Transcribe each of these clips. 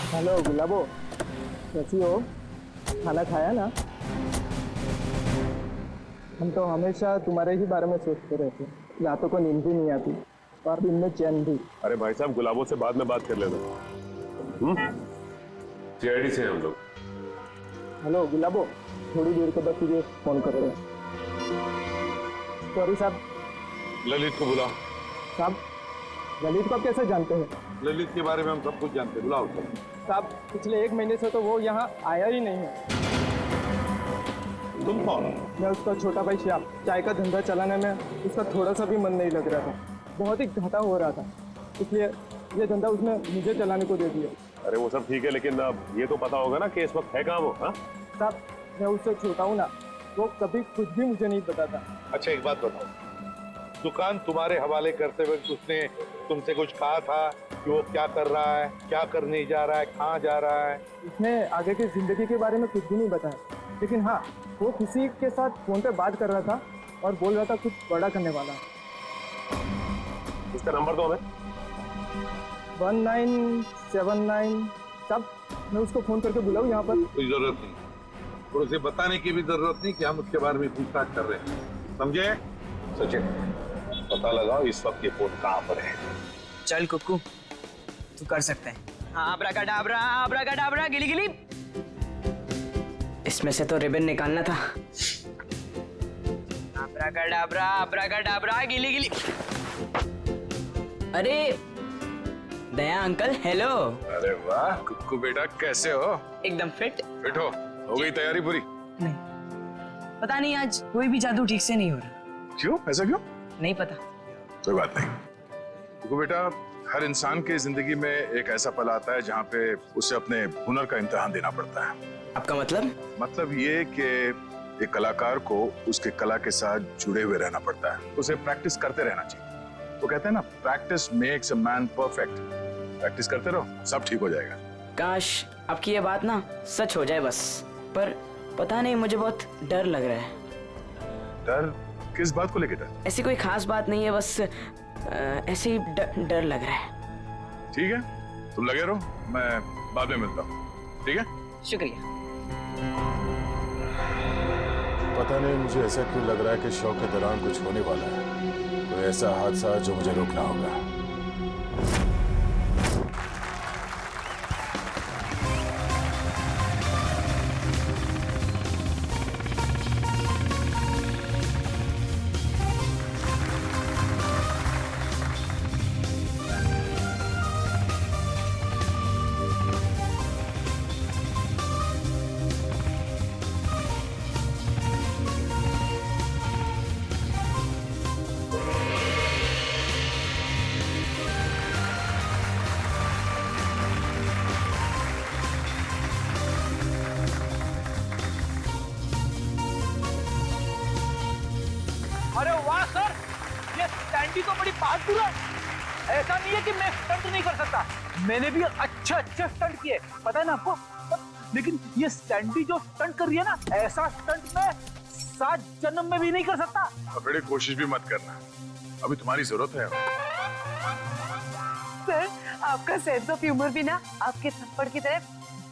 Hello गुलाबो, कैसी हो? खाना खाया ना? हम तो हमेशा तुम्हारे ही बारे में सोचते रहते हैं। रातों को नींद भी नहीं आती और दिन में चैन भी। अरे भाई साहब, गुलाबों से बाद में बात कर लेना। सीआईडी से हैं हम लोग। हेलो गुलाबो, थोड़ी देर के बाद तुझे फोन कर रहे हैं। सॉरी साहब। ललित को बुलाओ। साहब, ललित को आप कैसे जानते हैं? ललित के बारे में हम सब कुछ जानते हैं, बुलाओ। साहब, पिछले 1 महीने से तो वो यहाँ आया ही नहीं है। तुम कौन? मैं उसका छोटा भाई श्याम। चाय का धंधा चलाने में उसका थोड़ा सा भी मन नहीं लग रहा था। बहुत ही घाटा हो रहा था, इसलिए ये धंधा उसने मुझे चलाने को दे दिया। अरे वो सब ठीक है, लेकिन अब ये तो पता होगा ना कि इस वक्त है कहाँ वो? हाँ साहब, मैं उससे छोटा हूँ ना, वो कभी कुछ भी मुझे नहीं बताता। अच्छा एक बात बताओ, दुकान तुम्हारे हवाले करते वक्त उसने तुमसे कुछ कहा था कि वो क्या कर रहा है, क्या करने जा रहा है, कहाँ जा रहा है? उसने आगे की जिंदगी के बारे में कुछ भी नहीं बताया, लेकिन हाँ, वो किसी के साथ फोन पे बात कर रहा था और बोल रहा था कुछ बड़ा करने वाला है। इसका नंबर दो हमें। 1979। साहब, मैं उसको फोन करके बुलाऊं यहाँ पर? कोई जरूरत नहीं, और उसे बताने की भी जरूरत नहीं कि हम उसके बारे में पूछताछ कर रहे हैं, समझे? सचिन, पता लगाओ इस वक्त ये फोन कहाँ पर है। चल कुक्कू, तू कर सकते हैं। हाँ, अब्राकडाब्रा, अब्राकडाब्रा, गिली गिली। इसमें से तो रिबन निकालना था। अब्राकडाब्रा, अब्राकडाब्रा, गिली गिली। अरे दया अंकल, हेलो। अरे वाह कुक्कू बेटा, कैसे हो? एकदम फिट। फिट हो गई तैयारी पूरी? नहीं, पता नहीं आज कोई भी जादू ठीक से नहीं हो रहा। क्यों? ऐसा क्यों? नहीं पता। कोई बात नहीं कुक्कू बेटा, हर इंसान की जिंदगी में एक ऐसा पल आता है जहाँ पे उसे अपने हुनर का इम्तिहान देना पड़ता है। आपका मतलब ये कि एक कलाकार को उसके कला के साथ जुड़े हुए रहना पड़ता है, उसे प्रैक्टिस करते रहना चाहिए। वो कहते हैं ना, practice makes a man perfect. Practice करते रहो, सब ठीक हो जाएगा। काश आपकी ये बात ना सच हो जाए बस, पर पता नहीं, मुझे बहुत डर लग रहा है। डर? किस बात को लेकर डर? ऐसी कोई खास बात नहीं है, बस ऐसे ही डर लग रहा है। ठीक है, तुम लगे रहो, मैं बाद में मिलता हूँ। ठीक है, शुक्रिया। पता नहीं मुझे ऐसा क्यों लग रहा है कि शो के दौरान कुछ होने वाला है, कोई ऐसा हादसा जो मुझे रोकना होगा। अरे वाह सर, ये सैंडी तो बड़ी बहादुर है। ऐसा नहीं है कि मैं स्टंट नहीं कर सकता, मैंने भी अच्छे अच्छे स्टंट किए, पता है ना आपको। लेकिन ये सैंडी जो स्टंट कर रही है ना, ऐसा स्टंट मैं 7 जन्म में भी नहीं कर सकता। अब बड़ी कोशिश भी मत करना, अभी तुम्हारी जरूरत है। सर, आपका सेंस ऑफ ह्यूमर भी ना आपके थप्पड़ की तरह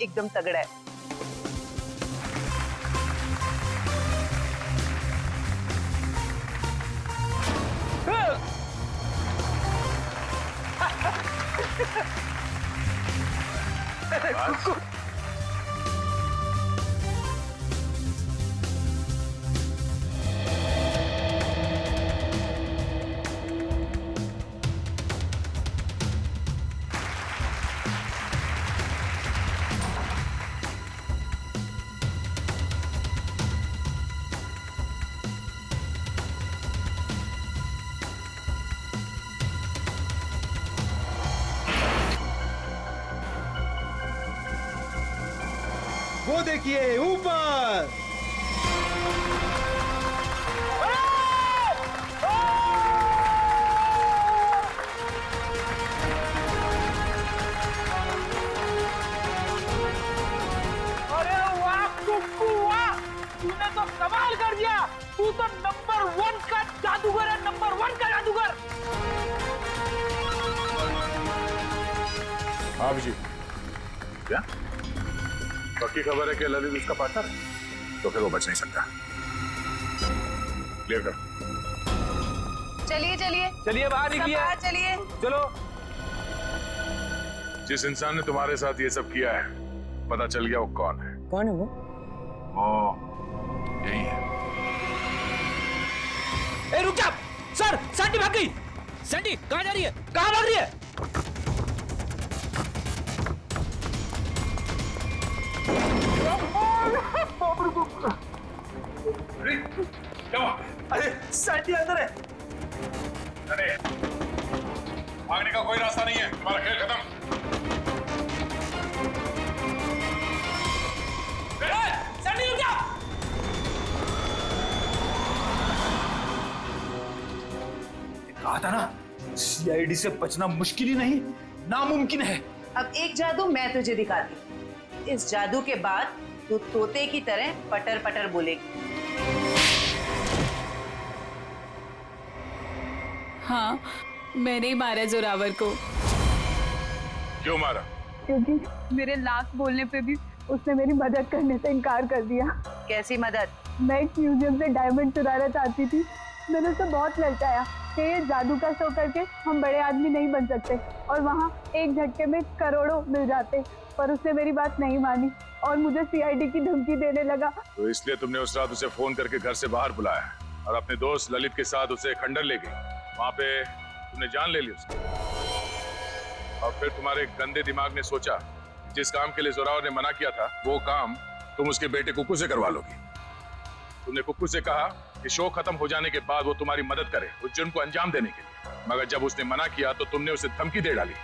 एकदम तगड़ा है। वो देखिए ऊपर। अरे वाह कुक्कू वाह, तूने तो कमाल कर दिया। तू तो नंबर 1 का जादूगर है, नंबर 1 का जादूगर। आप जी, क्या? पक्की खबर है कि ललित उसका पार्टनर है? तो फिर वो बच नहीं सकता। क्लियर कर। चलिए चलिए चलिए बाहर सब निकलिए। बाहर चलिए। चलो। जिस इंसान ने तुम्हारे साथ ये सब किया है, पता चल गया वो कौन है? कौन है वो? वो यही है। ए रुक जा। सर सैंडी भाग गई। सैंडी कहाँ जा रही है? कहाँ भाग रही है? क्या हुआ? अरे सैंडी अंदर है। अरे भागने का कोई रास्ता नहीं है, तुम्हारा खेल खत्म। सैंडी रुक जा। कहा था ना, सीआईडी से बचना मुश्किल ही नहीं, नामुमकिन है। अब एक जादू मैं तुझे दिखाती हूँ। इस जादू के बाद तू तोते की तरह पटर पटर बोलेगी। हाँ, मैंने ही मारा जोरावर को। क्यों मारा? क्योंकि मेरे लाख बोलने पे भी उसने मेरी मदद करने से इनकार कर दिया। कैसी मदद? मैं एक म्यूजियम से डायमंड चुराना चाहती थी। मैंने उसे बहुत ललचाया कि ये जादू का शो करके हम बड़े आदमी नहीं बन सकते और वहाँ एक झटके में करोड़ों मिल जाते, पर उसने मेरी बात नहीं मानी और मुझे सीआईडी की धमकी देने लगा। तो इसलिए तुमने उस रात उसे फोन करके घर से बाहर बुलाया और अपने दोस्त ललित के साथ उसे खंडर ले गई। वहां पे तुमने जान ले ली उसकी। और फिर तुम्हारे गंदे दिमाग ने सोचा जिस काम के लिए जोरावर ने मना किया था वो काम तुम उसके बेटे कुक्कू से करवा लोगी। तुमने कुक्कू से कहा कि शो खत्म हो जाने के बाद वो तुम्हारी मदद करे उस जुर्म को अंजाम देने के लिए, मगर जब उसने मना किया तो तुमने उसे धमकी दे डाली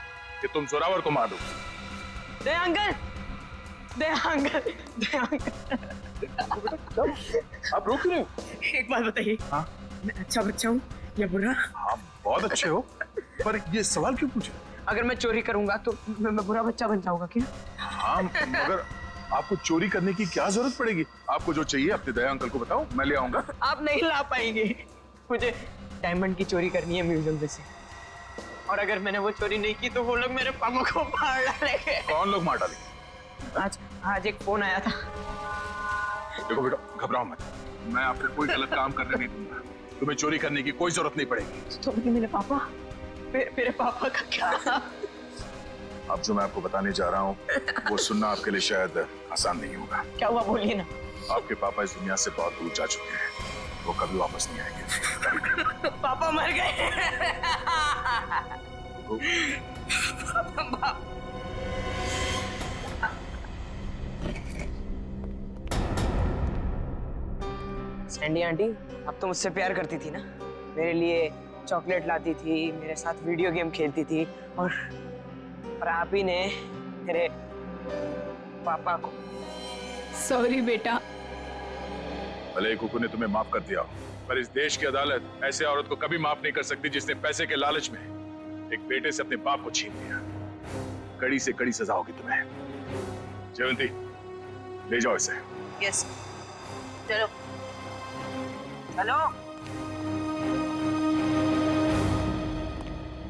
कि तुम जोरावर को मार दोगे। दे अंकल, दे अंकल, दे अंकल। आप रोक रहे हो? एक बात बताइए। हाँ? मैं अच्छा बच्चा हूँ या बुरा? हाँ बहुत अच्छे हो, पर ये सवाल क्यों पूछे? अगर मैं चोरी करूंगा तो मैं बुरा बच्चा बन जाऊंगा क्या? हाँ, मगर आपको चोरी करने की क्या जरूरत पड़ेगी? आपको जो चाहिए अपने दया अंकल को बताओ, मैं ले आऊंगा। आप नहीं ला पाएंगे। मुझे डायमंड की चोरी करनी है म्यूजियम में से, और अगर मैंने वो चोरी नहीं की तो वो लोग मेरे पापा को मार डालेंगे। कौन लोग मार डालेंगे? आज एक फोन आया था। देखो बेटा, घबराओ मत, मैं आपको कोई गलत काम करने नहीं दूंगा। तुम्हें चोरी करने की कोई जरूरत नहीं पड़ेगी। तो मेरे पापा, मेरे पापा का क्या? अब जो मैं आपको बताने जा रहा हूँ वो सुनना आपके लिए शायद आसान नहीं होगा। क्या हुआ, बोलिए ना। आपके पापा इस दुनिया से बहुत दूर जा चुके हैं, वो कभी वापस नहीं आएंगे। पापा मर गए। सैंडी आंटी, अब तो मुझसे प्यार करती थी ना, मेरे लिए चॉकलेट लाती थी, मेरे साथ वीडियो गेम खेलती थी, और आप ही ने मेरे पापा को। सॉरी बेटा। भले ही कुकू ने तुम्हें माफ कर दिया हो, पर इस देश की अदालत ऐसे औरत को कभी माफ नहीं कर सकती जिसने पैसे के लालच में एक बेटे से अपने बाप को छीन लिया। कड़ी से कड़ी सजा होगी तुम्हें। जयवंती, ले जाओ इसे। यस, चलो चलो।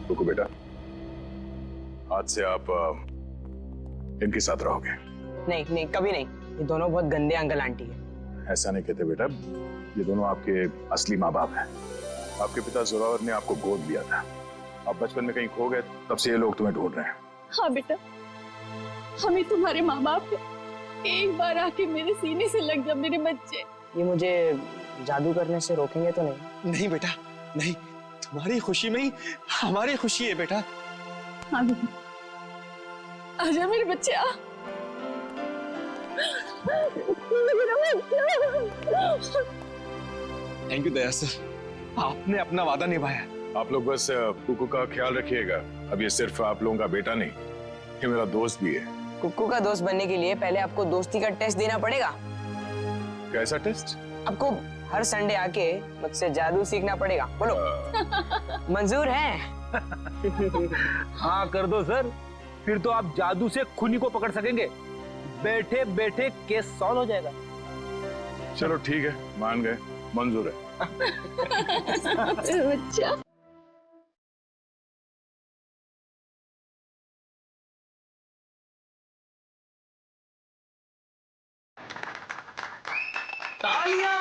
कुकू बेटा, आज से आप इनके साथ रहोगे। नहीं नहीं, कभी नहीं। ये दोनों बहुत गंदे अंकल आंटी है। ऐसा नहीं कहते बेटा, ये दोनों आपके असली माँ बाप हैं। आपके पिता जोरावर ने आपको गोद लिया था, आप बचपन में कहीं खो गए, तब से ये लोग तुम्हें ढूंढ रहे हैं। हाँ बेटा, हमें तुम्हारे माँ बाप है। एक बार आके मेरे सीने से लग जा मेरे बच्चे। ये मुझे जादू करने से रोकेंगे तो नहीं? नहीं बेटा, नहीं, तुम्हारी खुशी में ही हमारी खुशी है बेटा। हाँ बेटा, आजा मेरे बच्चे, आ। थैंक यू दया सर, आपने अपना वादा निभाया। आप लोग बस कुकू का ख्याल रखिएगा। अब ये सिर्फ आप लोगों का बेटा नहीं, ये मेरा दोस्त भी है। कुक्कू का दोस्त बनने के लिए पहले आपको दोस्ती का टेस्ट देना पड़ेगा। कैसा टेस्ट? आपको हर संडे आके मुझसे जादू सीखना पड़ेगा। बोलो, मंजूर है? हाँ कर दो सर, फिर तो आप जादू से खूनी को पकड़ सकेंगे। बैठे बैठे केस सॉल्व हो जाएगा। चलो ठीक है, मान गए, मंजूर है। बच्चा। तालियां।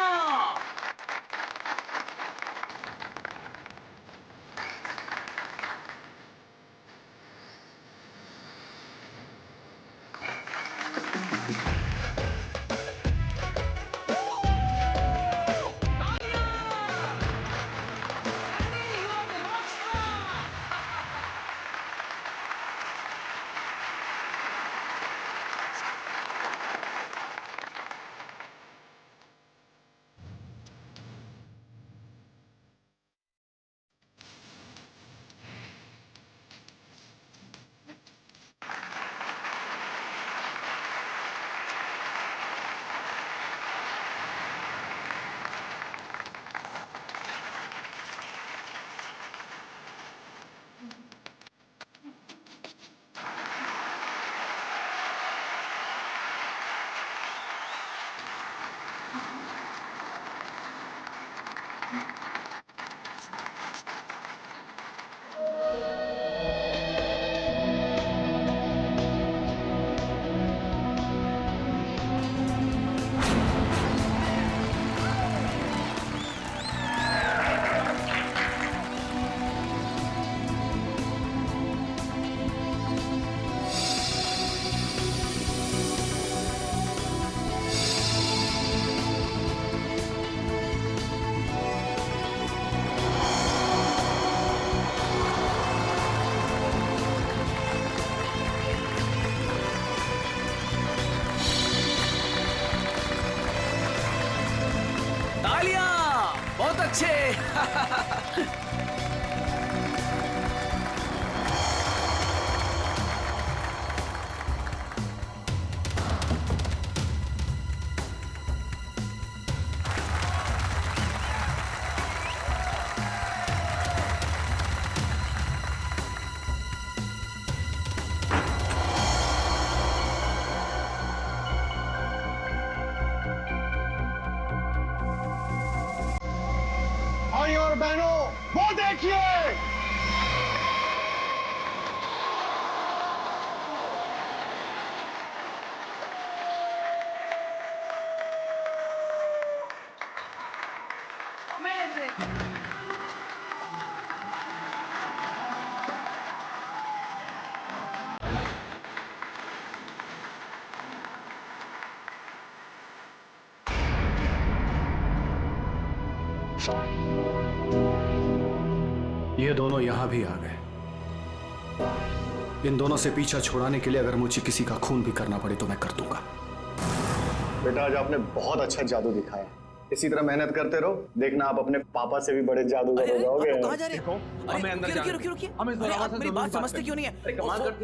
बहुत अच्छे। भाइयों और बहनों, वो देखिए, ये दोनों यहां भी आ गए। इन दोनों से पीछा छुड़ाने के लिए अगर मुझे किसी का खून भी करना पड़े तो मैं कर दूंगा। बेटा, आज आपने बहुत अच्छा जादू दिखाया। इसी तरह मेहनत करते रहो, देखना आप अपने पापा से भी बड़े जादूगर हो जाओगे। कहाँ जा रहे हो? हमें अंदर जाना है। रुकिए। आप मेरी बात समझते क्यों नहीं है?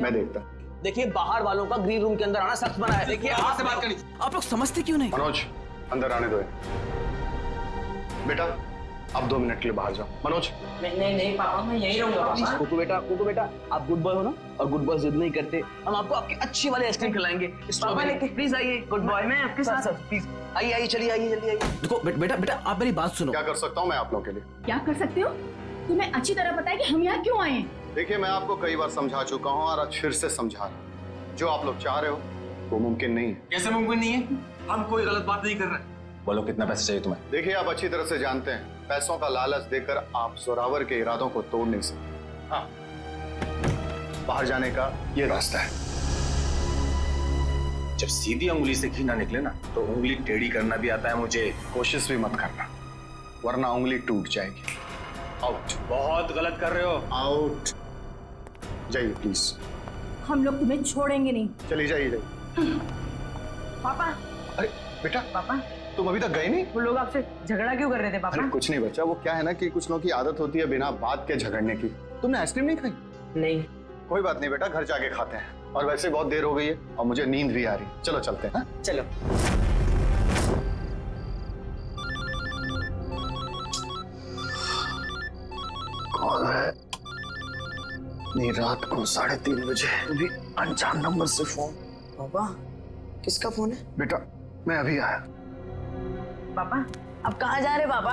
मैं देखता। देखिए, बाहर वालों का ग्रीन रूम के अंदर आना सख्त मना है। देखिए, आपसे बात करनी। आप लोग समझते क्यों नहीं? मनोज, अंदर आने दो। बेटा, आप 2 मिनट के लिए बाहर जाओ। मनोज। नहीं पापा, मैं यही रहूंगा। कुकू बेटा, आप गुड बॉय हो ना, और गुड बॉय जिद नहीं करते। हम आपको आपकी अच्छी वाली आइसक्रीम खिलाएंगे। प्लीज आइए, गुड बॉय। मैं आपके साथ प्लीज आइए, चलिए आइए, जल्दी आइए। देखो बेटा, आप मेरी बात सुनो। क्या कर सकता हूँ मैं आप लोगों के लिए? क्या कर सकते हो? तुम्हें अच्छी तरह पता है कि हम यहाँ क्यों आए हैं। देखिए, मैं आपको कई बार समझा चुका हूँ और आज फिर से समझा रहा हूँ। जो आप लोग चाह रहे हो वो मुमकिन नहीं है। कैसे मुमकिन नहीं है? हम कोई गलत बात नहीं कर रहे। बोलो, कितना पैसा चाहिए तुम्हें? देखिए, आप अच्छी तरह से जानते हैं, पैसों का लालच देकर आप जोरावर के इरादों को तोड़ नहीं सकते। हाँ, बाहर जाने का ये रास्ता है। जब सीधी उंगली से घी ना निकले ना, तो उंगली टेढ़ी करना भी आता है मुझे। कोशिश भी मत करना, वरना उंगली टूट जाएगी। आउट। बहुत गलत कर रहे हो। आउट। जाइए प्लीज। हम लोग तुम्हें छोड़ेंगे नहीं। चलिए जाइए। पापा। अरे बेटा, पापा, तुम अभी तक गए नहीं? वो लोग आपसे झगड़ा क्यों कर रहे थे पापा? अरे कुछ नहीं बच्चा, वो क्या है ना कि कुछ लोगों की आदत होती है बिना बात के झगड़ने की। तुमने आइसक्रीम नहीं खाई? नहीं। कोई बात नहीं बेटा, घर जाके खाते हैं। और वैसे बहुत देर हो गई है और मुझे नींद भी आ रही। चलो चलते हैं। चलो। कौन है? नहीं, रात को 3:30 बजे भी अनजान नंबर से फोन। पापा, किसका फोन है? बेटा, मैं अभी आया। पापा, अब कहाँ जा रहे पापा?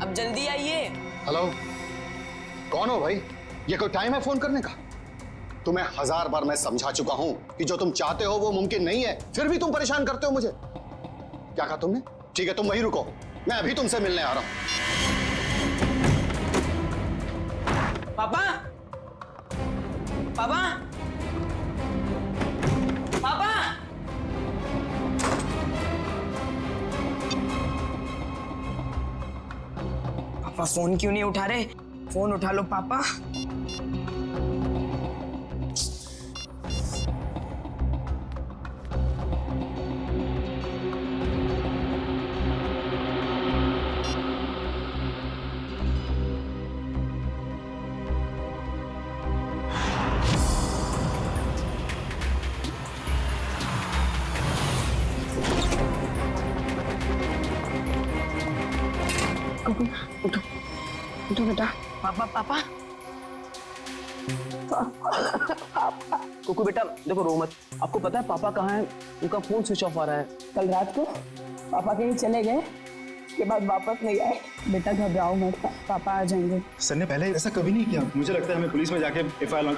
अब जल्दी आइए। हेलो, कौन हो भाई? ये कोई टाइम है फोन करने का? तुम्हें 1000 बार मैं समझा चुका हूं कि जो तुम चाहते हो वो मुमकिन नहीं है, फिर भी तुम परेशान करते हो मुझे। क्या कहा तुमने? ठीक है, तुम वहीं रुको, मैं अभी तुमसे मिलने आ रहा हूं। पापा, पापा, पापा। पापा फोन क्यों नहीं उठा रहे? फोन उठा लो पापा। कुकू, उठो, उठो बेटा। पापा, पापा। कुकू बेटा, देखो रो मत। आपको पता है पापा कहाँ हैं? उनका फोन स्विच ऑफ आ रहा है। कल रात को पापा कहीं चले गए, के बाद वापस नहीं आए। बेटा घबराओ मत, पापा आ जाएंगे। सर ने पहले ऐसा कभी नहीं किया। मुझे लगता है हमें पुलिस में जाके एफआईआर लॉन्च।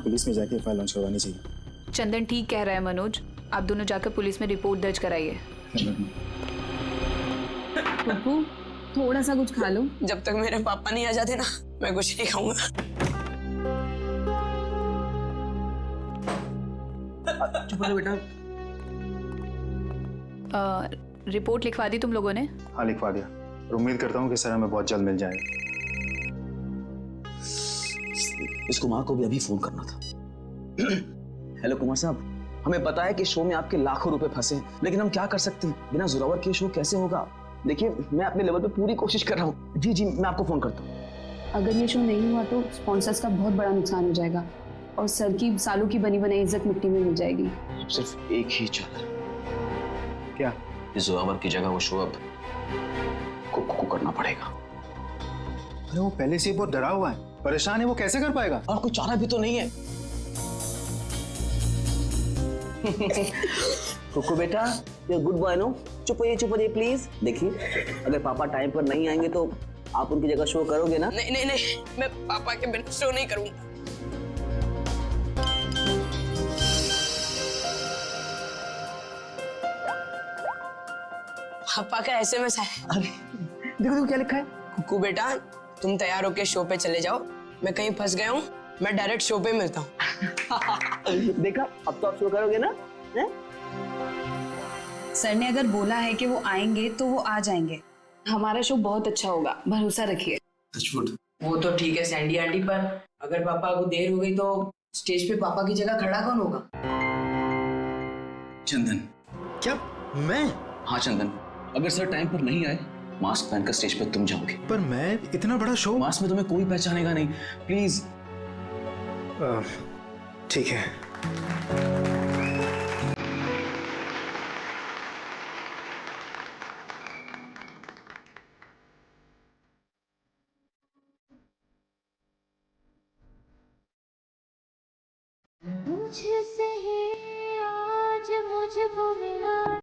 पुलिस में जाके एफआईआर लॉन्च करवानी चाहिए। चंदन ठीक कह रहा है मनोज, आप दोनों जाकर पुलिस में रिपोर्ट दर्ज कराइए। पप्पू थोड़ा सा कुछ खा लो। जब तक मेरे पापा नहीं आ जाते ना, मैं कुछ नहीं खाऊंगा। चुप रहो बेटा। रिपोर्ट लिखवा दी तुम लोगों ने? हाँ, लिखवा दिया और उम्मीद करता हूँ कि सर हमें बहुत जल्द मिल जाएगा। इस कुमार को भी अभी फोन करना था। हेलो कुमार साहब, हमें पता है कि शो में आपके लाखों रुपए फंसे हैं, लेकिन हम क्या कर सकते हैं? बिना जोरावर के शो कैसे होगा? देखिए, मैं अपने लेवल पे पूरी कोशिश कर रहा हूँ। जी जी, मैं आपको फोन करता हूँ। अगर ये शो नहीं हुआ तो स्पॉन्सर्स का बहुत बड़ा नुकसान हो जाएगा और सर की सालों की बनी बनाई इज्जत मिट्टी में मिल जाएगी। सिर्फ एक ही चाल। क्या? इस जोरावर की जगह वो शो अब कुकू करना पड़ेगा। अरे वो पहले से बहुत डरा हुआ है, परेशान है, वो कैसे कर पाएगा? और कोई चारा भी तो नहीं है। कुकू बेटा, ये गुड बॉय नो, चुप होइए प्लीज। देखिए, अगर पापा टाइम पर नहीं आएंगे तो आप उनकी जगह शो करोगे ना? नहीं नहीं नहीं, मैं पापा के बिना शो नहीं करूंगा। पापा का एसएमएस है। अरे देखो क्या लिखा है। कुकू बेटा, तुम तैयार होके शो पे चले जाओ, मैं कहीं फंस गया हूँ, मैं डायरेक्ट शो पे मिलता हूँ। देखा, अब तो आप शो करोगे ना? है? सर ने अगर बोला है कि वो आएंगे तो वो आ जाएंगे। हमारा शो बहुत अच्छा होगा, भरोसा रखिए। वो तो ठीक है सैंडी आंटी, पर अगर पापा को देर हो गई तो स्टेज पे पापा की जगह खड़ा कौन होगा? चंदन। क्या? मैं? हाँ चंदन, अगर सर टाइम पर नहीं आए, मास्क पहनकर स्टेज पर तुम जाओगे। पर मैं इतना बड़ा शो। मास्क में तुम्हें कोई पहचानेगा नहीं, प्लीज। ठीक है। मुझसे ही आज मुझको मिला।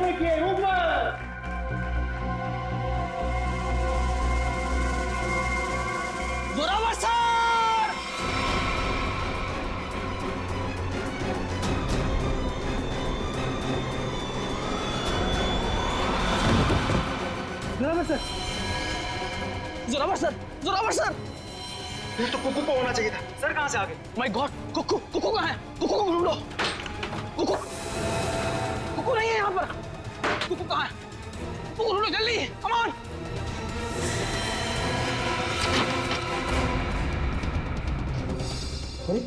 देखिए ऊपर। Zorawar sir! Zorawar sir, Zorawar sir, Zorawar sir! ये तो कुकू को होना चाहिए था। सर कहाँ से आ गए? माय गॉड, कुकू, कुकू कहाँ है? कुकू को ढूंढो। कुकू, कुकू नहीं है यहाँ पर। कुकू कहाँ है? कुकू ढूंढो जल्दी, कम ऑन। अरे,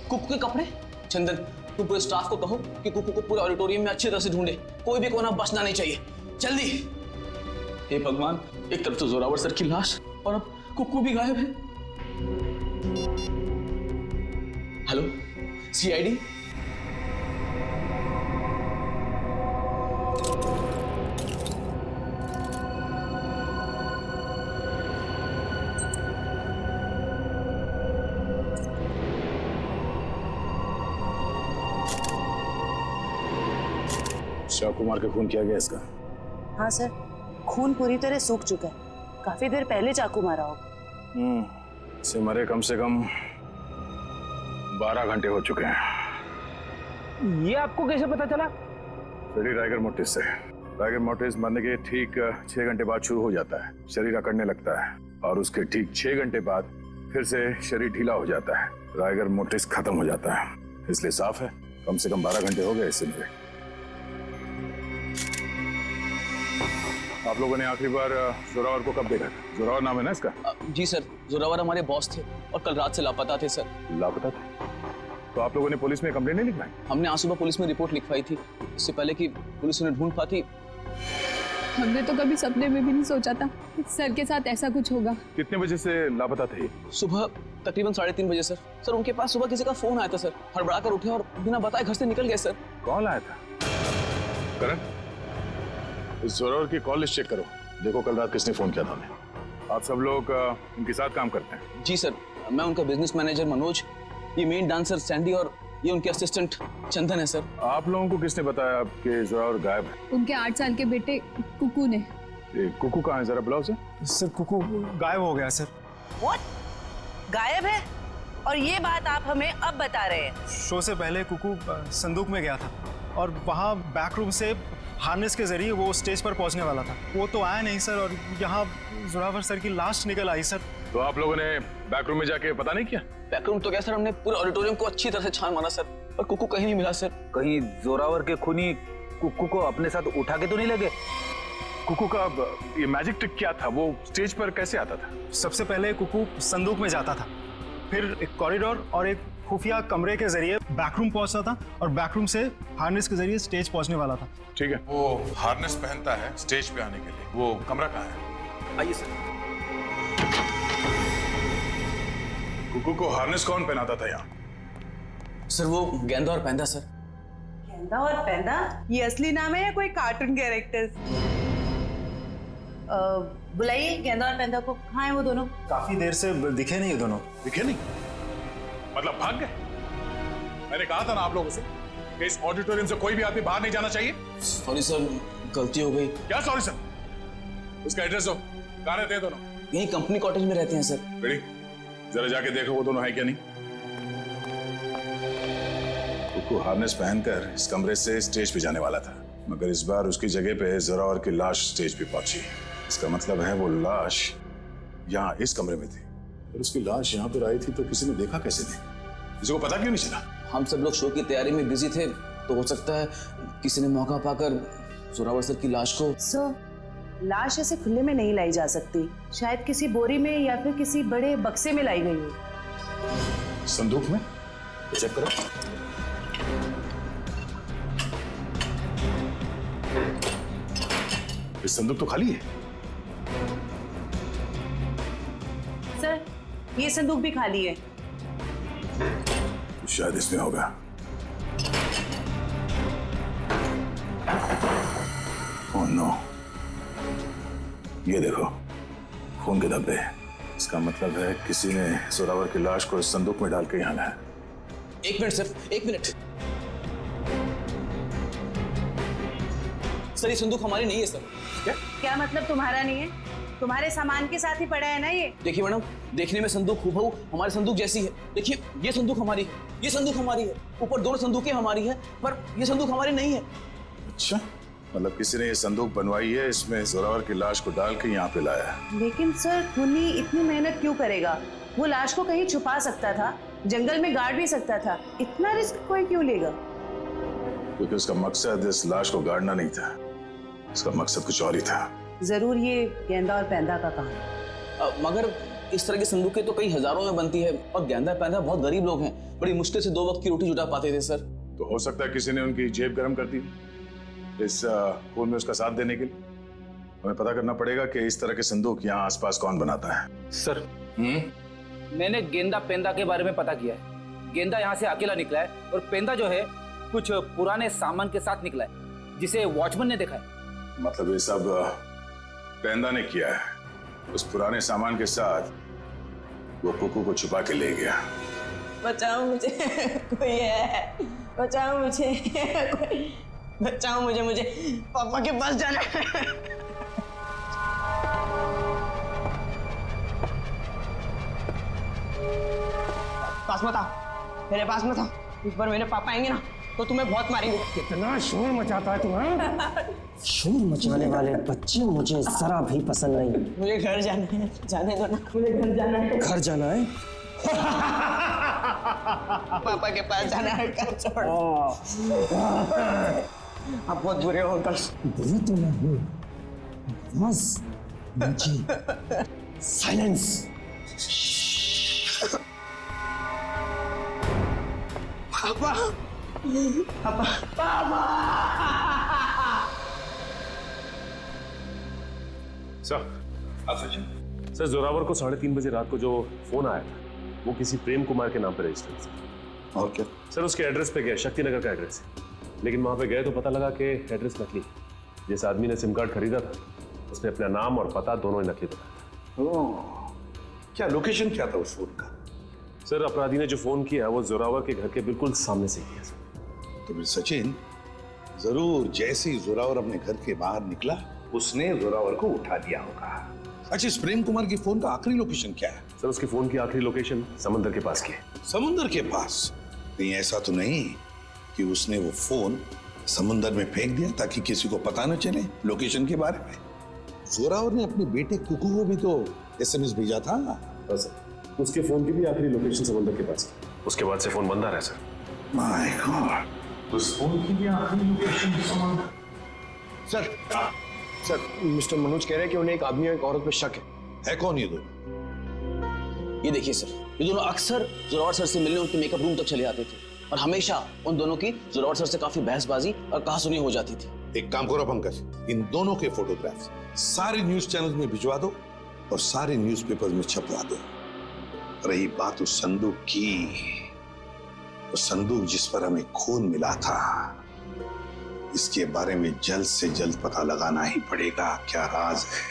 कुकू के कपड़े? चंदन, तू पूरे स्टाफ को कहो कि कुकू को पूरे ऑडिटोरियम में अच्छी तरह से ढूंढे। कोई भी कोना बचना नहीं चाहिए। जल्दी। हे भगवान, एक तरफ तो जोरावर सर की लाश और अब कुकू भी गायब है। Hello, CID? शिव कुमार का खून किया गया इसका? हाँ सर, खून पूरी तरह सूख चुका है। काफी देर पहले चाकू मारा होगा। इसे मरे कम से कम 12 घंटे हो चुके हैं। ये आपको कैसे पता चला? फ्रेडी राइगर मोर्टिस से। राइगर मोर्टिस मरने के ठीक 6 घंटे बाद शुरू हो जाता है, शरीर अकड़ने लगता है और उसके ठीक 6 घंटे बाद फिर से शरीर ढीला हो जाता है। राइगर मोर्टिस खत्म हो जाता है, इसलिए साफ है कम से कम 12 घंटे हो गए इससे मरे। आप लोगों ने आखिरी बार जोरावर को कब देखा था? जोरावर नाम है ना इसका? जी सर, जोरावर हमारे बॉस थे और कल रात से लापता थे सर। लापता थे? तो आप लोगों ने पुलिस में कंप्लेंट नहीं लिखवाई? हमने आज सुबह पुलिस में रिपोर्ट लिखवाई थी, इससे पहले कि पुलिस उन्हें ढूंढ पाती। हमने तो कभी सपने में भी नहीं सोचा था कि सर के साथ ऐसा कुछ होगा। कितने बजे से लापता थे? सुबह तकरीबन 3:30 बजे सर। सर उनके पास सुबह किसी का फोन आया था सर, हड़बड़ा कर उठे और बिना बताए घर से निकल गए सर। कौन आया था? करण, इस जोरावर की कॉल लिस्ट चेक करो, देखो कल रात किसने फोन किया था हमें। आप सब लोग इनके साथ काम करते हैं? जी सर, मैं उनका बिजनेस मैनेजर मनोज, ये मेन डांसर सैंडी और ये उनके असिस्टेंट चंदन है सर। आप लोगों को किसने बताया कि जोरावर गायब है? उनके 8 साल के बेटे कुकू ने। कुकू कहाँ है, जरा बुलाओ उसे। सर कुकू गायब हो गया सर। What? गायब है? और ये बात आप हमें अब बता रहे हैं? शो से पहले कुकू संदूक में गया था और वहाँ बैक रूम से हार्नेस के जरिए वो स्टेज पर पहुंचने वाला था। वो तो आया नहीं सर और यहाँ जोरावर सर की लाश निकल आई सर। तो आप लोगों ने बैक रूम में जाके पता नहीं किया? बैक रूम तो क्या सर, हमने पूरे ऑडिटोरियम को अच्छी तरह से छान मारा सर, पर कुकू कहीं नहीं मिला सर। कहीं जोरावर के खूनी कुकू को अपने साथ उठा के तो नहीं लगे? कुकू का ये मैजिक ट्रिक क्या था? वो स्टेज पर कैसे आता था? सबसे पहले कुकू संदूक में जाता था, फिर एक कॉरिडोर और एक खुफिया कमरे के जरिए बैकरूम पहुंचता था और बैकरूम से हार्नेस के जरिए स्टेज पहुंचने वाला था। ठीक है, वो हार्नेस पहनता है स्टेज पे आने के लिए, वो कमरा कहाँ है? आइए सर। कुकू को हार्नेस कौन पहनाता था यहाँ? सर वो गेंदा और पैंदा सर। गेंदा और पैंदा? ये असली नाम है या कोई कार्टून कैरेक्टर्स? बुलाइए गेंदा और पैंदा को। कहाँ है वो दोनों? काफी देर से दिखे नहीं दोनों। दिखे नहीं? मतलब भाग गए? मैंने कहा था ना आप लोगों से कि इस ऑडिटोरियम से कोई भी आदमी बाहर नहीं जाना चाहिए। सॉरी सर, गलती हो गई। क्या सॉरी सर? उसका एड्रेस दो, कहाँ रहते हैं दोनों? यही कंपनी कॉटेज में रहते हैं सर। बेटी, जरा जाके देखो वो दोनों है क्या नहीं। कुकू हार्नेस पहनकर इस कमरे से स्टेज पे जाने वाला था, मगर इस बार उसकी जगह पे जोरावर की लाश स्टेज पे पहुंची। इसका मतलब है वो लाश यहाँ इस कमरे में थी और उसकी लाश यहाँ पर आई थी, तो किसी ने देखा कैसे नहीं? किसी को पता क्यों नहीं चला? हम सब लोग शो की तैयारी में बिजी थे, तो हो सकता है किसी ने मौका पाकर जोरावर सर की लाश को। लाश ऐसे खुले में नहीं लाई जा सकती, शायद किसी बोरी में या फिर किसी बड़े बक्से में लाई गई हो। संदूक में? चेक करो। इस संदूक तो खाली है। सर ये संदूक भी खाली है। शायद इसमें होगा। ओह नो, ये देखो खून के धब्बे। इसका मतलब है किसी ने जोरावर की लाश को इस संदूक में डाल के यहाँ लाया। 1 मिनट सर, 1 मिनट। सर ये संदूक हमारी नहीं है सर। क्या मतलब तुम्हारा नहीं है? तुम्हारे सामान के साथ ही पड़ा है ना ये। देखिए मैडम, देखने में संदूक हूबहू हमारे संदूक जैसी है। देखिए ये संदूक हमारी है, ये संदूक हमारी है, ऊपर दोनों संदूकें हमारी है, पर ये संदूक हमारी नहीं है। अच्छा, मतलब किसी ने ये संदूक बनवाई है, इसमें जोरावर की लाश को डाल के यहाँ पे लाया है। लेकिन सर खूनी इतनी मेहनत क्यों करेगा? वो लाश को कहीं छुपा सकता था, जंगल में गाड़ भी सकता था, इतना रिस्क कोई क्यों लेगा? क्योंकि उसका मकसद इस लाश को गाड़ना नहीं था, उसका मकसद कुछ और ही था। जरूर ये गेंदा और पैंदा का काम है। मगर इस तरह की संदूकें तो कई हजारों में बनती है, और गेंदा पैंदा बहुत गरीब लोग हैं, बड़ी मुश्किल से 2 वक्त की रोटी जुटा पाते थे सर। तो हो सकता है किसी ने उनकी जेब गर्म कर दी इस खून में उसका साथ देने के लिए। हमें पता करना पड़ेगा कि इस तरह के संदूक यहाँ आसपास कौन बनाता है। सर मैंने गेंदा पेंदा के बारे में पता किया है। गेंदा यहाँ से अकेला निकला है, और पेंदा जो है कुछ पुराने सामान के साथ निकला है, जिसे वॉचमैन ने देखा है। मतलब ये सब पेंदा ने किया है, उस पुराने सामान के साथ वो कुकू को छुपा के ले गया। बचाओ मुझे, कोई है, बचाओ मुझे, बचाओ मुझे, मुझे पापा के पास जाना है। पास मत आओ, मेरे पास मत आओ। इस बार मेरे पापा आएंगे ना तो तुम्हें बहुत मारेंगे। कितना शोर मचाता है तुम्हें? शोर मचाने वाले बच्चे मुझे जरा भी पसंद नहीं। मुझे घर जाना है, जाने दो ना, मुझे घर जाना है। घर जाना है? पापा के पास जाना है, घर छोड़। आप बहुत बुरे हो अंकल। बुरे तो मैं हूँ, बस मुझे साइलेंस। पापा, पापा, पापा। सर जोरावर को 3:30 बजे रात को जो फोन आया था वो किसी प्रेम कुमार के नाम पे रजिस्टर्ड था। और क्या? सर उसके एड्रेस पे गया, शक्तिनगर का एड्रेस है, लेकिन वहां पे गए तो पता लगा कि एड्रेस नकली है। जिस आदमी ने सिम कार्ड खरीदा था उसने अपना नाम और पता दोनों ही नकली बताया। क्या लोकेशन क्या था उस फोन का? सर अपराधी ने जो फोन किया वो जोरावर के घर के बिल्कुल सामने से किया सर। तो फिर सचिन जरूर जैसे ही जोरावर अपने घर के बाहर निकला उसने जोरावर को उठा दिया होगा। अच्छा, इस प्रेम कुमार की फोन का आखिरी लोकेशन क्या है? सर उसकी फोन की आखिरी लोकेशन समुद्र के पास की है। समुद्र के पास? कहीं ऐसा तो नहीं कि उसने वो फोन समुद्र में फेंक दिया ताकि किसी को पता न चले लोकेशन के बारे में? जोरावर ने अपने बेटे कुकू को भी तो SMS भेजा था। हाँ सर, उसके फोन की भी आखिरी लोकेशन समुद्र के पास की। उसके बाद से फोन बंद आ रहा है सर। माय गॉड, उस फोन की भी आखिरी लोकेशन समुद्र। सर मिस्टर मनोज कह रहे हैं कि उन्हें एक आदमी और एक औरत पे शक है कौन ये दोनों? ये देखिए सर, ये दोनों अक्सर जोरावर सर से मिलने उनके मेकअप रूम तक चले आते थे, और हमेशा उन दोनों की जोरावर सर से काफी बहसबाजी और कहासुनी हो जाती थी। एक काम करो पंकज, इन दोनों के फोटोग्राफ्स सारे न्यूज चैनल में भिजवा दो और सारे न्यूज़पेपर में छपवा दो। रही बात उस संदूक की, वो संदूक जिस पर हमें खून मिला था, इसके बारे में जल्द से जल्द पता लगाना ही पड़ेगा क्या राज है।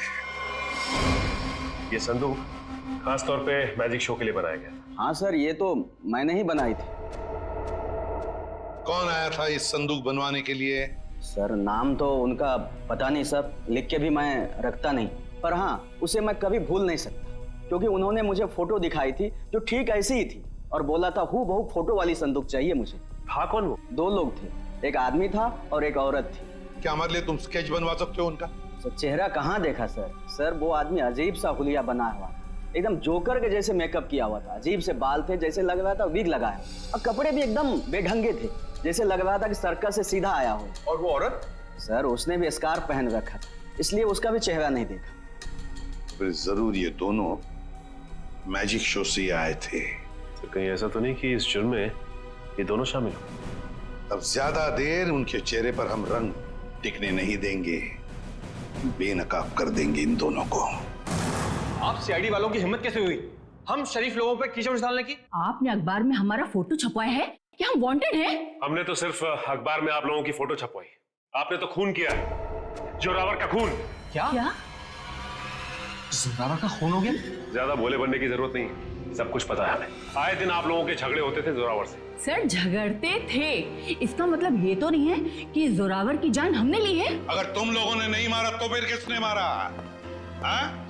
ये संदूक खास तौर पे मैजिक शो के लिए बनाया गया। हाँ सर, ये तो मैंने ही बनाई थी। कौन आया था इस संदूक बनवाने के लिए? सर नाम तो उनका पता नहीं सर, लिख के भी मैं रखता नहीं, पर हाँ उसे मैं कभी भूल नहीं सकता, क्योंकि उन्होंने मुझे फोटो दिखाई थी जो ठीक ऐसी ही थी, और बोला था हूबहू फोटो वाली संदूक चाहिए मुझे। था कौन वो? 2 लोग थे, एक आदमी था और एक औरत थी। क्या हमारे लिए तुम स्केच बनवा सकते हो उनका? सर चेहरा कहाँ देखा सर? सर वो आदमी अजीब सा हुलिया बना हुआ था, एकदम जोकर के जैसे मेकअप किया हुआ था, अजीब से बाल थे, जैसे लग रहा था विग लगाया, और कपड़े भी एकदम बेढंगे थे, जैसे लग रहा था कि सर्कस से सीधा आया हो। और वो औरत? सर उसने भी स्कार्फ पहन रखा था, इसलिए उसका भी चेहरा नहीं देखा। फिर जरूर ये दोनों मैजिक शो से आए थे। तो कहीं ऐसा तो नहीं कि इस जुर्म में ये दोनों शामिल हो? अब ज्यादा देर उनके चेहरे पर हम रंग टिकने नहीं देंगे, बेनकाब कर देंगे इन दोनों को। आप सीआईडी वालों की हिम्मत कैसे हुई हम शरीफ लोगों पर कीचड़ डालने की? आपने अखबार में हमारा फोटो छपवाया है कि हम वांटेड हैं? हमने तो सिर्फ अखबार में आप लोगों की फोटो छपवाई, आपने तो खून किया है, जोरावर का खून। क्या? जोरावर का खून हो गया? ज्यादा भोले बनने की जरूरत नहीं, सब कुछ पता है हमें। आए दिन आप लोगों के झगड़े होते थे जोरावर से। सर झगड़ते थे, इसका मतलब ये तो नहीं है कि जोरावर की जान हमने ली है। अगर तुम लोगों ने नहीं मारा तो फिर किसने मारा?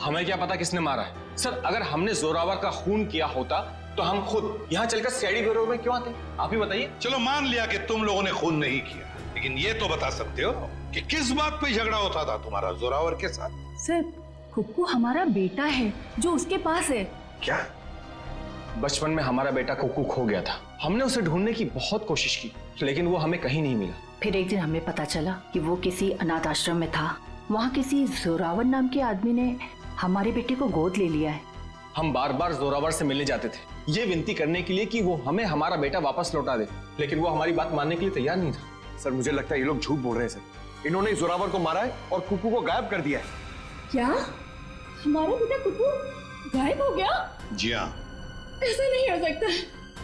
हमें क्या पता किसने मारा है सर। अगर हमने जोरावर का खून किया होता तो हम खुद यहाँ चलकर सीआईडी ब्यूरो में क्यों आते? आप ही बताइए। चलो मान लिया कि तुम लोगों ने खून नहीं किया, लेकिन ये तो बता सकते हो कि किस बात पे झगड़ा होता था तुम्हारा जोरावर के साथ? सर कुक्कू हमारा बेटा है जो उसके पास है। क्या? बचपन में हमारा बेटा कुक्कू खो गया था। हमने उसे ढूंढने की बहुत कोशिश की, लेकिन वो हमें कहीं नहीं मिला। फिर एक दिन हमें पता चला कि वो किसी अनाथ आश्रम में था। वहाँ किसी जोरावर नाम के आदमी ने हमारे बेटे को गोद ले लिया है। हम बार बार जोरावर से मिलने जाते थे, ये विनती करने के लिए कि वो हमें हमारा बेटा वापस लौटा दे, लेकिन वो हमारी बात मानने के लिए तैयार नहीं था। सर मुझे लगता है ये लोग झूठ बोल रहे हैं सर। इन्होंने जोरावर को मारा है और कुक्कू को गायब कर दिया है। क्या हमारा बेटा कुक्कू गायब हो गया? जी हाँ। ऐसा नहीं हो सकता।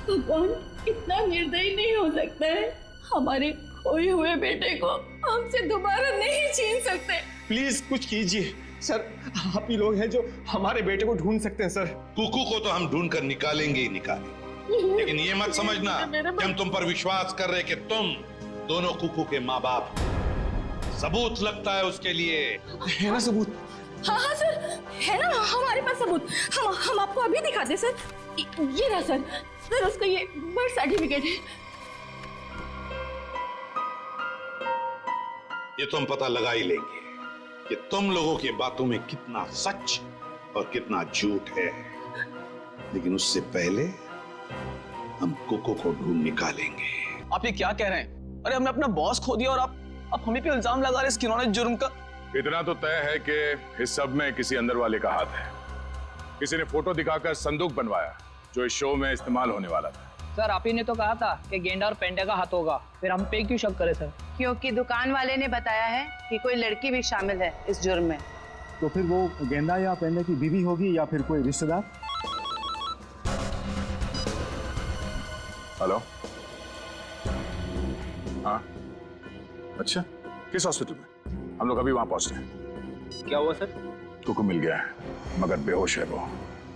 भगवान इतना निर्दयी नहीं हो सकता है। हमारे खोए हुए बेटे को हमसे दोबारा नहीं छीन सकते। प्लीज कुछ कीजिए सर। आप ही लोग हैं जो हमारे बेटे को ढूंढ सकते हैं सर। कुक्कू को तो हम ढूंढ कर निकालेंगे ही निकालेंगे, लेकिन ये मत समझना कि हम तुम पर विश्वास कर रहे कि तुम दोनों कुक्कू के माँ बाप। सबूत लगता है उसके लिए। है ना सबूत? हाँ हाँ सर, है ना हमारे पास सबूत। हम आपको अभी दिखाते सर। ये रहा सर। सर उसका ये बर्थ सर्टिफिकेट है। ये तो हम पता लगा ही लेंगे कि तुम लोगों की बातों में कितना सच और कितना झूठ है, लेकिन उससे पहले हम कुक्कू को ढूंढ निकालेंगे। आप ये क्या कह रहे हैं? अरे हमने अपना बॉस खो दिया और आप हमें पे इल्जाम लगा रहे हैं इस घिनौने जुर्म का। इतना तो तय है कि इस सब में किसी अंदर वाले का हाथ है। किसी ने फोटो दिखाकर संदूक बनवाया जो इस शो में इस्तेमाल होने वाला था। सर आप ही ने तो कहा था कि गेंडा और पेंडा का हाथ होगा, फिर हम पे क्यों शक करें सर? क्योंकि दुकान वाले ने बताया है कि कोई लड़की भी शामिल है इस जुर्म में। तो फिर वो गेंदा या पेंडा की बीवी होगी या फिर कोई रिश्तेदार? हेलो। हाँ अच्छा, किस हॉस्पिटल में? हम लोग अभी वहां पहुंच रहे हैं। क्या हुआ सर? कुक्कू मिल गया है, मगर बेहोश है वो।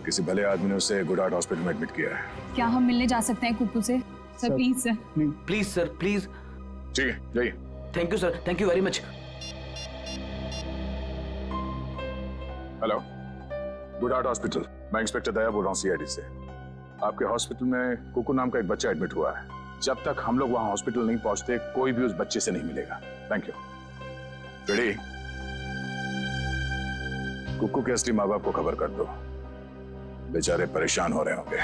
किसी भले आदमी ने उसे गुड हार्ट हॉस्पिटल में एडमिट किया है। क्या हम मिलने जा सकते हैं कुक्कू से? Sir please sir. Please sir please. ठीक है जाइए। Thank you sir, thank you very much. Hello, good heart hospital. मैं इंस्पेक्टर दया बोल रहा हूँ सीआईडी से। आपके हॉस्पिटल में कुक्कू नाम का एक बच्चा एडमिट हुआ है। जब तक हम लोग वहां हॉस्पिटल नहीं पहुंचते कोई भी उस बच्चे से नहीं मिलेगा। Thank you. रेडी? कुक्कू के असली माँ बाप को खबर कर दो, बेचारे परेशान हो रहे होंगे।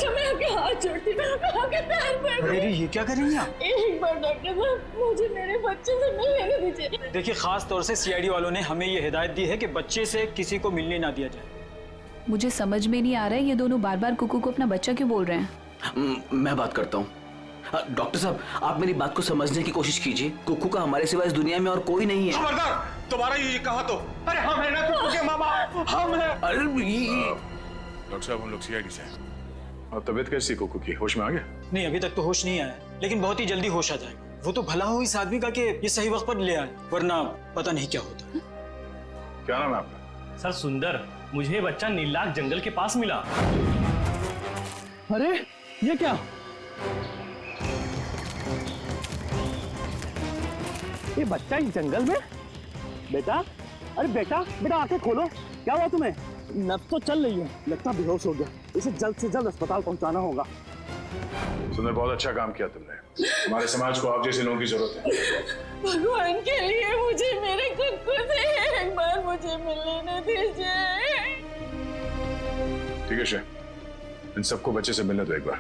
मैं आपके हाथ जोड़ती हूँ, आपके पैर पड़ती हूँ। अरे ये क्या कर रही हैं आप? एक बार डॉक्टर साहब मुझे मेरे बच्चे से मिलने दीजिए। देखिए खास तौर से सीआईडी वालों ने हमें ये हिदायत दी है कि बच्चे से किसी को मिलने ना दिया जाए। मुझे समझ में नहीं आ रहा है ये दोनों बार बार कुक्कू को अपना बच्चा क्यों बोल रहे हैं। मैं बात करता हूँ। डॉक्टर साहब आप मेरी बात को समझने की कोशिश कीजिए। कुक्कू का हमारे सिवा इस दुनिया में और कोई नहीं है। खबरदार, दोबारा ये कहा तो। अरे हम है ना कुक्कू के माँ बाप, हम हैं। अरे डॉक्टर साहब हम लोग सीआईडी से हैं। और तबीयत कैसी कुक्कू की? होश में आ गया? नहीं अभी तक तो होश नहीं आया, लेकिन बहुत ही जल्दी होश आ जाएगा। वो तो भला हो इस आदमी का कि ये सही वक्त पर ले आए, वरना पता नहीं क्या होता। क्या नाम है आपका? सर सुंदर, मुझे बच्चा नीलाख जंगल के पास मिला। अरे ये क्या? ये बच्चा इस जंगल में? बेटा, अरे बेटा बेटा आंखें खोलो। क्या हुआ तुम्हें? नब्ज तो चल रही है, लगता बेहोश हो गया। इसे जल्द से जल्द अस्पताल पहुंचाना होगा। सुंदर बहुत अच्छा काम किया तुमने। हमारे समाज को आप जैसे लोगों की जरूरत है। भगवान के लिए मुझे मेरे कुक्कू से एक बार मुझे मिलने दीजिए। ठीक है शेख, इन सबको बच्चे से मिलने दो एक बार।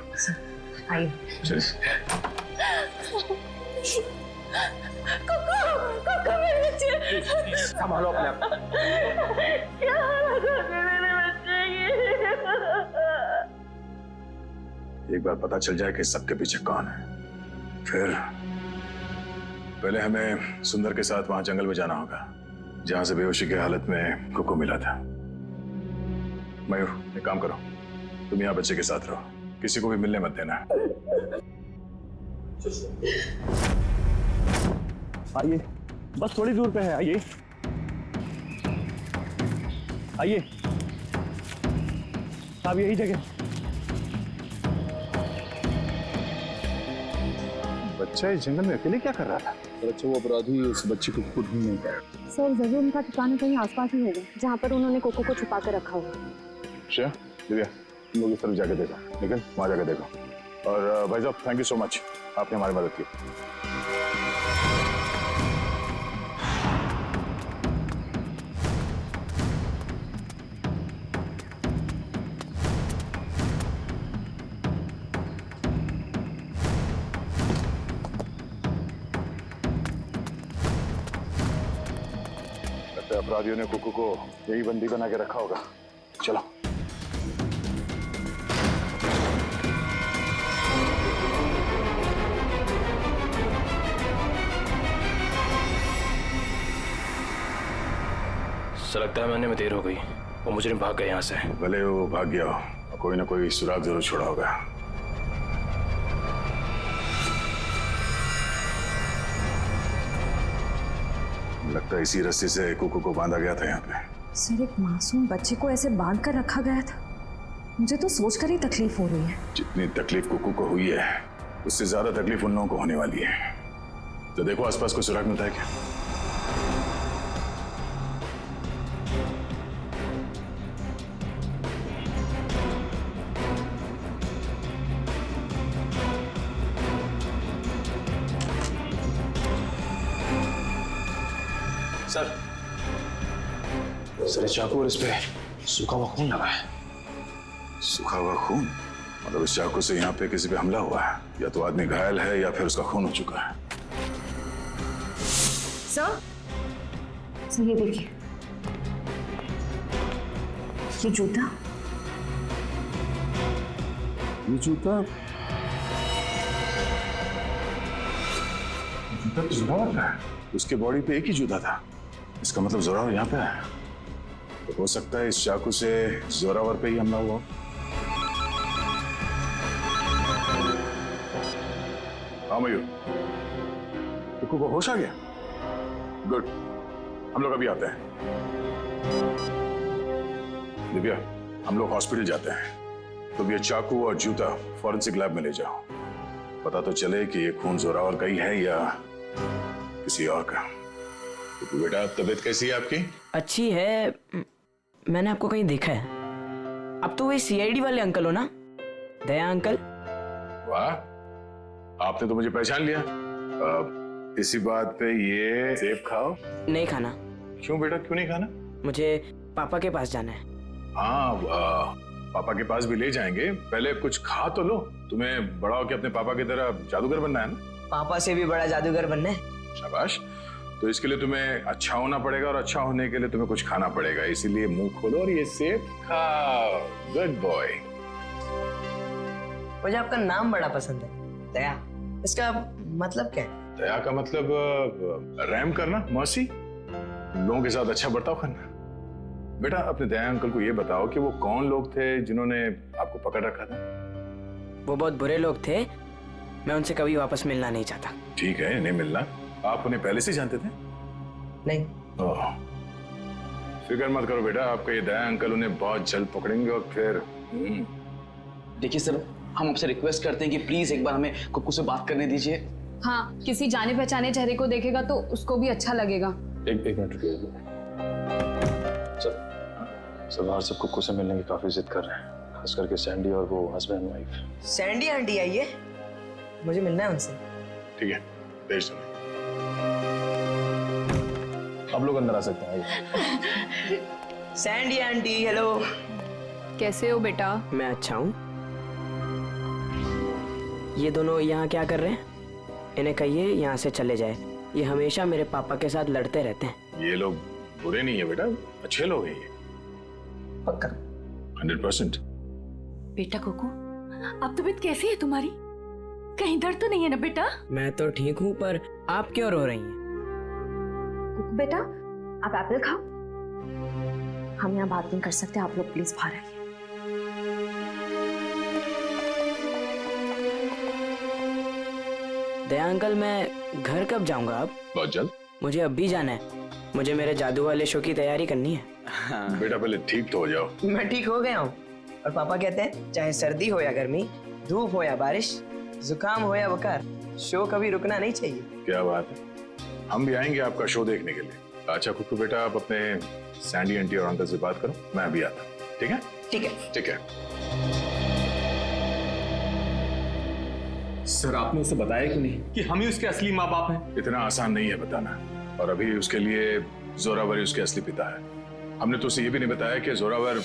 आइए। कुक्कू मेरे बच्चे। संभालो अपने आप। क्या हालत हो गई मेरे बच्चे की? एक बार पता चल जाए कि सबके पीछे कौन है, फिर पहले हमें सुंदर के साथ वहां जंगल में जाना होगा जहां से बेहोशी की हालत में कुक्कू मिला था। मयूर एक काम करो, तुम यहाँ बच्चे के साथ रहो, किसी को भी मिलने मत देना। आइए, बस थोड़ी दूर पे है। आइए आइए। साहब यही जगह। बच्चा इस जंगल में अकेले क्या कर रहा था? अच्छा, वो अपराधी उस बच्ची को खुद ढूंढ नहीं पाया। सर जरूर उनका ठिकाना कहीं आसपास ही होगा जहाँ पर उन्होंने कोको को छुपा कर रखा होगा। अच्छा दिव्या, तुम लोग इस तरफ जाके देखो, लेकिन वहाँ जाके देखो। और भाई साहब थैंक यू सो मच, आपने हमारी मदद की। अपराधियों ने कुकू को यही बंदी बना के रखा होगा। चलो। सर लगता है मैंने में देर हो गई, वो मुजरिम भाग गए यहाँ से। भले वो भाग गया हो, कोई ना कोई सुराग जरूर छोड़ा होगा। लगता है इसी रस्सी से कुकू को बांधा गया था यहाँ पे। सर एक मासूम बच्चे को ऐसे बांध कर रखा गया था, मुझे तो सोचकर ही तकलीफ हो रही है। जितनी तकलीफ कुकू को हुई है उससे ज्यादा तकलीफ उन लोगों को होने वाली है। तो देखो आसपास कोई सुराग मिलता है क्या? सर चाकू और इस पे सूखा हुआ खून लगा है। सूखा हुआ खून? मतलब इस चाकू से यहाँ पे किसी पे हमला हुआ है, या तो आदमी घायल है या फिर उसका खून हो चुका है। सर ये देखिए, ये जूता, जूता तो जोरावर का है। उसके बॉडी पे एक ही जूता था, इसका मतलब जोरावर यहाँ पे है। तो हो सकता है इस चाकू से जोरावर पे ही हमला हुआ। हाँ मयूर, कुकू को होश आ गया? गुड, हम लोग अभी आते हैं। दिव्या, हम लोग हॉस्पिटल जाते हैं। तुम ये चाकू और जूता फॉरेंसिक लैब में ले जाओ, पता तो चले कि ये खून जोरावर का ही है या किसी और का। तो बेटा तबीयत कैसी है आपकी? अच्छी है, मैंने आपको कहीं देखा है। अब तो वही सीआईडी वाले अंकल हो ना, दया अंकल? वाह, आपने तो मुझे पहचान लिया। इसी बात पे ये सेब खाओ। नहीं खाना। क्यों बेटा, क्यों नहीं खाना? मुझे पापा के पास जाना है। हाँ, पापा के पास भी ले जाएंगे, पहले कुछ खा तो लो। तुम्हें बड़ा होकर अपने पापा की तरह जादूगर बनना है ना? पापा से भी बड़ा जादूगर बनना है। शाबाश। तो इसके लिए तुम्हें अच्छा होना पड़ेगा, और अच्छा होने के लिए तुम्हें कुछ खाना पड़ेगा। इसीलिए मुंह खोलो और ये सेब खाओ। Good boy. मुझे आपका नाम बड़ा पसंद है, दया। इसका मतलब क्या है? दया का मतलब रहम करना, मर्सी, लोगों के साथ अच्छा बर्ताव करना। बेटा अपने दया अंकल को ये बताओ कि वो कौन लोग थे जिन्होंने आपको पकड़ रखा था? वो बहुत बुरे लोग थे, मैं उनसे कभी वापस मिलना नहीं चाहता। ठीक है, नहीं मिलना। आप उन्हें पहले से जानते थे? नहीं। फिक्र मत करो बेटा, आपका ये दया अंकल उन्हें बहुत जल्द पकड़ेंगे और फिर देखिए सर, हम आपसे रिक्वेस्ट करते हैं कि प्लीज एक बार हमें कुकू से बात करने दीजिए। हाँ, किसी जाने पहचाने चेहरे को देखेगा तो उसको भी अच्छा लगेगा। एक मिनट रुकिए सर, बाहर सब कुकू से मिलने की काफी जिद कर रहे हैं, खास करके सैंडी और वो हस्बैंड वाइफ। सैंडी आंटी आई है, मुझे मिलना है उनसे। ठीक है, भेज दो। आप लोग अंदर आ सकते हैं। Sandy aunty, hello. कैसे हो बेटा? मैं अच्छा हूँ। ये दोनों यहाँ क्या कर रहे हैं? इन्हें कहिए यहाँ से चले जाए, ये हमेशा मेरे पापा के साथ लड़ते रहते हैं। ये लोग बुरे नहीं है बेटा, अच्छे लोग हैं ये। पक्का 100%। बेटा कुकू, अब तबीयत कैसी है तुम्हारी? कहीं दर्द तो नहीं है ना बेटा? मैं तो ठीक हूँ, पर आप क्यों रो रही हैं? कुकू बेटा, आप एप्पल खाओ। हम यहाँ बात नहीं कर सकते, आप लोग प्लीज बाहर आइए। दया अंकल, मैं घर कब जाऊंगा अब? बहुत जल्द। मुझे अब भी जाना है, मुझे मेरे जादू वाले शो की तैयारी करनी है। बेटा पहले ठीक तो हो जाओ। मैं ठीक हो गया हूँ, और पापा कहते हैं चाहे सर्दी हो या गर्मी, धूप हो या बारिश, जुकाम हो या बुखार, शो कभी रुकना नहीं चाहिए। क्या बात है, हम भी आएंगे आपका शो देखने के लिए। अच्छा कुकू बेटा, आप अपने सैंडी आंटी और अंकल से बात करो, मैं अभी आता हूं। ठीक है? ठीक है। ठीक है। सर आपने उसे बताया क्यों नहीं कि हम ही उसके असली माँ बाप हैं? इतना आसान नहीं है बताना, और अभी उसके लिए जोरावर ही उसके असली पिता है। हमने तो उसे ये भी नहीं बताया कि जोरावर,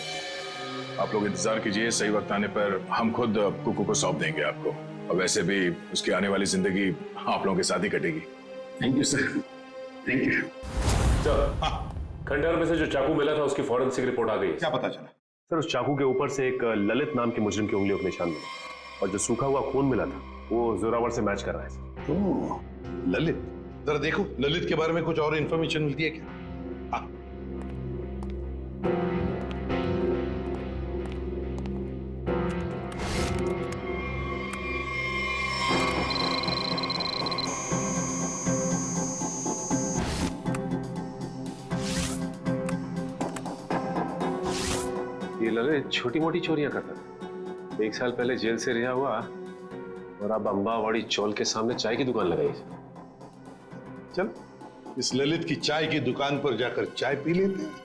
आप लोग इंतजार कीजिए, सही वक्त आने पर हम खुद कुकू को सौंप देंगे आपको, और वैसे भी उसकी आने वाली जिंदगी आप लोगों के साथ ही कटेगी। Thank you sir, thank you. खंडहर में से जो चाकू मिला था उसकी फॉरेंसिक रिपोर्ट आ गई। क्या पता चला? सर उस चाकू के ऊपर से एक ललित नाम के मुजरिम की उंगलियों के निशान मिले, और जो सूखा हुआ खून मिला था वो जोरावर से मैच कर रहा है। ओह, ललित, जरा देखो ललित के बारे में कुछ और इन्फॉर्मेशन मिलती है क्या? ये ललित छोटी मोटी चोरियां करता था। 1 साल पहले जेल से रिहा हुआ और अब अंबावाड़ी चौल के सामने चाय की दुकान लगाई। चल इस ललित की चाय की दुकान पर जाकर चाय पी लेते हैं।